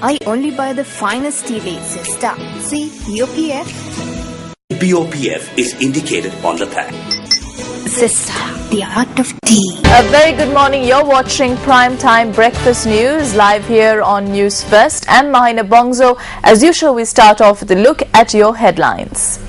I only buy the finest tea leaves, sister. See, POPF. POPF is indicated on the pack. Sister, the art of tea. A very good morning. You're watching Primetime Breakfast News live here on News First. I'm Mahina Bongzo. As usual, we start off with a look at your headlines.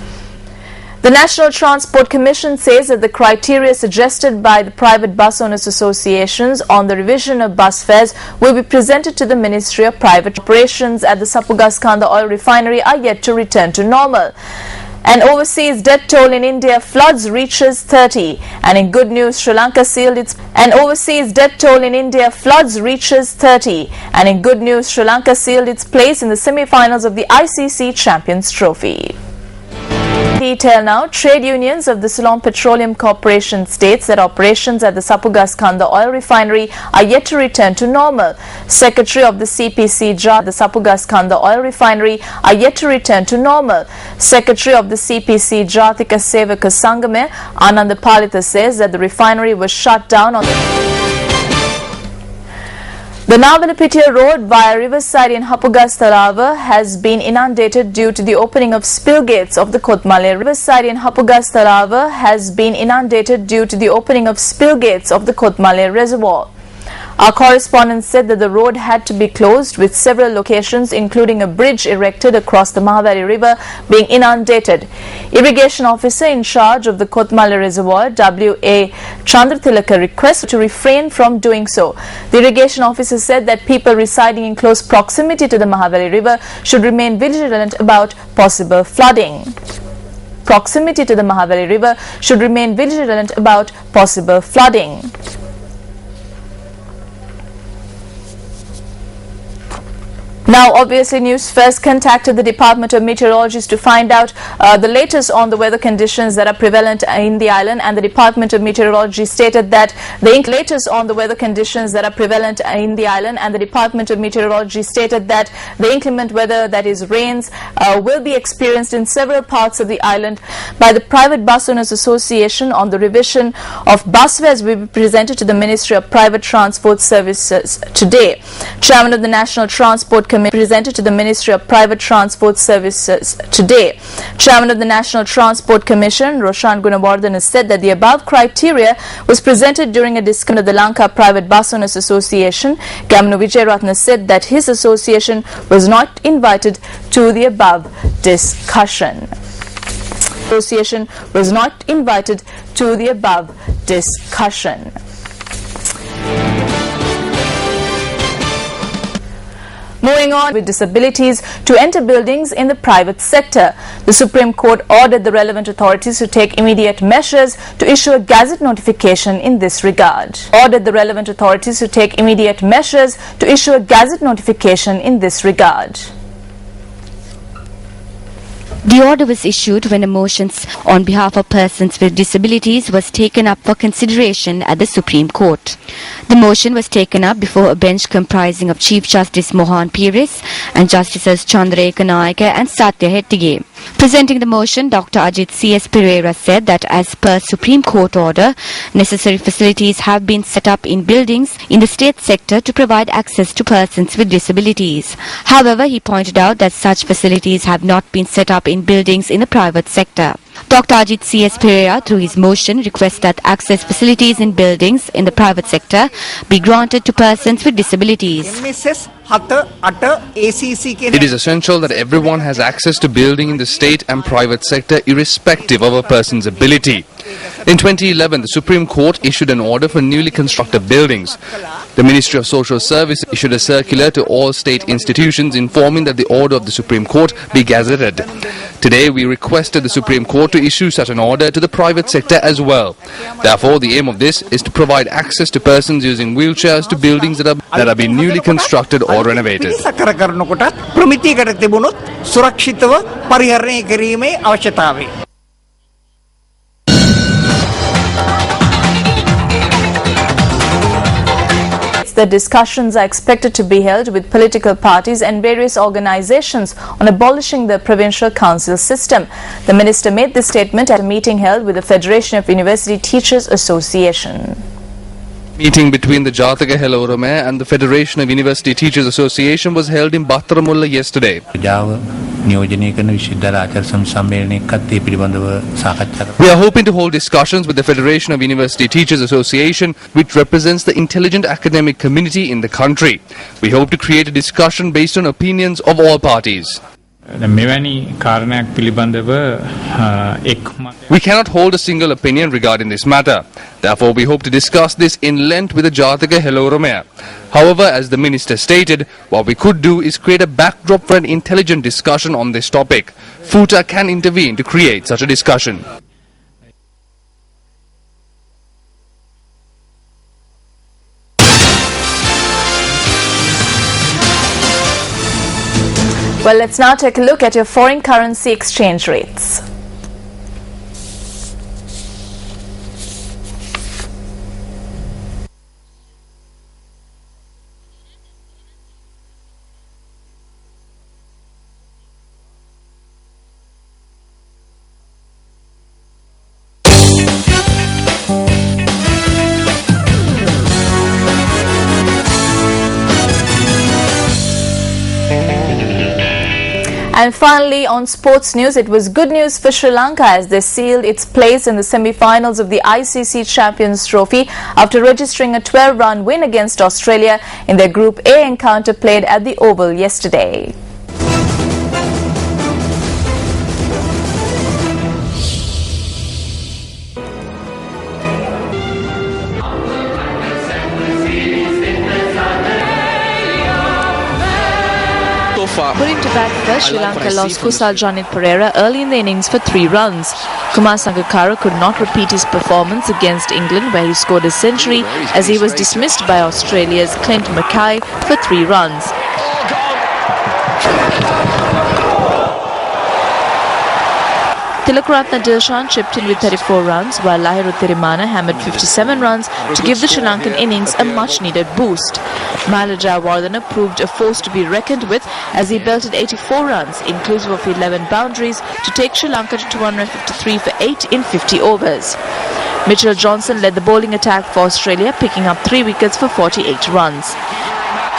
The National Transport Commission says that the criteria suggested by the private bus owners associations on the revision of bus fares will be presented to the Ministry of Private Operations at the Sapugaskanda oil refinery are yet to return to normal. An overseas death toll in India, floods reaches 30. And in good news, Sri Lanka sealed its place in the semi-finals of the ICC Champions Trophy. Detail now. Trade unions of the Ceylon Petroleum Corporation states that operations at the Sapugaskanda oil refinery are yet to return to normal. Secretary of the CPC JA, the Sapugaskanda oil refinery are yet to return to normal. Secretary of the CPC Jathika Sevaka Sangame, Ananda Palita, says that the refinery was shut down on the Navalapitiya road via Riverside in Hapugasthalava has been inundated due to the opening of spill gates of the Kotmale reservoir. Our correspondent said that the road had to be closed, with several locations including a bridge erected across the Mahavali River being inundated. Irrigation officer in charge of the Kotmale reservoir, W.A. Chandratilaka, requested to refrain from doing so. The irrigation officer said that people residing in close proximity to the Mahavali River should remain vigilant about possible flooding. Now, obviously, News First contacted the Department of Meteorology to find out the latest on the weather conditions that are prevalent in the island, and the Department of Meteorology stated that the inclement weather, that is rains, will be experienced in several parts of the island. By the Private Bus Owners Association on the revision of bus fares will be presented to the Ministry of Private Transport Services today. Chairman of the National Transport Commission presented to the Ministry of Private Transport Services today. Chairman of the National Transport Commission, Roshan Gunawardhan, has said that the above criteria was presented during a discussion of the Lanka Private Bus Owners Association. Gamnu Vijayratna said that his association was not invited to the above discussion. Moving on, with disabilities to enter buildings in the private sector. The Supreme Court ordered the relevant authorities to take immediate measures to issue a gazette notification in this regard. The order was issued when a motion on behalf of persons with disabilities was taken up for consideration at the Supreme Court. The motion was taken up before a bench comprising of Chief Justice Mohan Peiris and Justices Chandraeka Nayaka and Satya Hettige. Presenting the motion, Dr. Ajit C.S. Pereira said that as per Supreme Court order, necessary facilities have been set up in buildings in the state sector to provide access to persons with disabilities. However, he pointed out that such facilities have not been set up in buildings in the private sector. Dr. Ajit C.S. Pereira, through his motion, requests that access facilities in buildings in the private sector be granted to persons with disabilities. It is essential that everyone has access to building in the state and private sector irrespective of a person's ability. In 2011, the Supreme Court issued an order for newly constructed buildings. The Ministry of Social Services issued a circular to all state institutions informing that the order of the Supreme Court be gazetted. Today, we requested the Supreme Court to issue such an order to the private sector as well. Therefore, the aim of this is to provide access to persons using wheelchairs to buildings that have been newly constructed or renovated. The discussions are expected to be held with political parties and various organizations on abolishing the provincial council system. The minister made this statement at a meeting held with the Federation of University Teachers Association. Meeting between the Jataka Helorome and the Federation of University Teachers Association was held in Battaramulla yesterday. We are hoping to hold discussions with the Federation of University Teachers Association, which represents the intelligent academic community in the country. We hope to create a discussion based on opinions of all parties. We cannot hold a single opinion regarding this matter. Therefore, we hope to discuss this in length with the Jataka Helorome. However, as the minister stated, what we could do is create a backdrop for an intelligent discussion on this topic. FUTA can intervene to create such a discussion. Well, let's now take a look at your foreign currency exchange rates. And finally, on sports news, it was good news for Sri Lanka as they sealed its place in the semi-finals of the ICC Champions Trophy after registering a 12-run win against Australia in their Group A encounter played at the Oval yesterday. Putting to bat first, Sri Lanka lost Kusal Janit Pereira early in the innings for 3 runs. Kumar Sangakkara could not repeat his performance against England, where he scored a century, as he was dismissed by Australia's Clint Mackay for 3 runs. Tilakaratne Dilshan chipped in with 34 runs, while Lahiru Thirimana hammered 57 runs to give the Sri Lankan innings a much-needed boost. Mahela Jayawardene proved a force to be reckoned with as he belted 84 runs, inclusive of 11 boundaries, to take Sri Lanka to 253 for 8 in 50 overs. Mitchell Johnson led the bowling attack for Australia, picking up 3 wickets for 48 runs.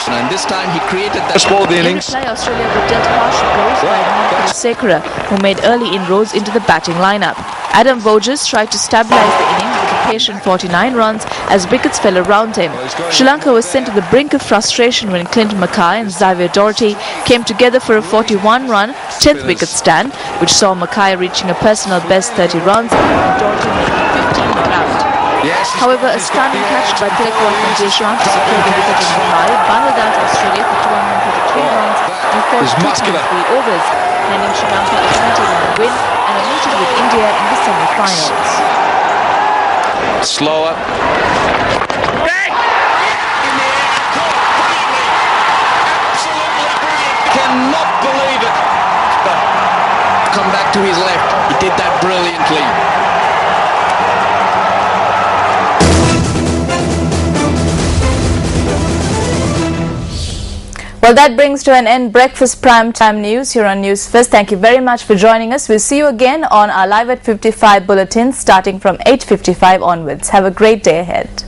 And this time he created that ball of the innings. In reply, Australia were dealt harsh blows by Nikhil Sekera, who made early inroads into the batting lineup. Adam Voges tried to stabilise the innings with a patient 49 runs as wickets fell around him. Sri Lanka was sent to the brink of frustration when Clint Mackay and Xavier Doherty came together for a 41-run 10th wicket stand, which saw Mackay reaching a personal best 30 runs and Doherty making 15 not out. However, a stunning catch by Tilakaratne Dilshan to secure the wicket in Mumbai bundled out Australia for 233 runs in 43 overs, handing Sri Lanka a 20-run win and a meeting with India in the semi-finals. Slower. Cannot believe it. Come back to his left. He did that brilliantly. Well, that brings to an end Breakfast Prime Time News here on News First. Thank you very much for joining us. We'll see you again on our Live at 55 bulletin starting from 8:55 onwards. Have a great day ahead.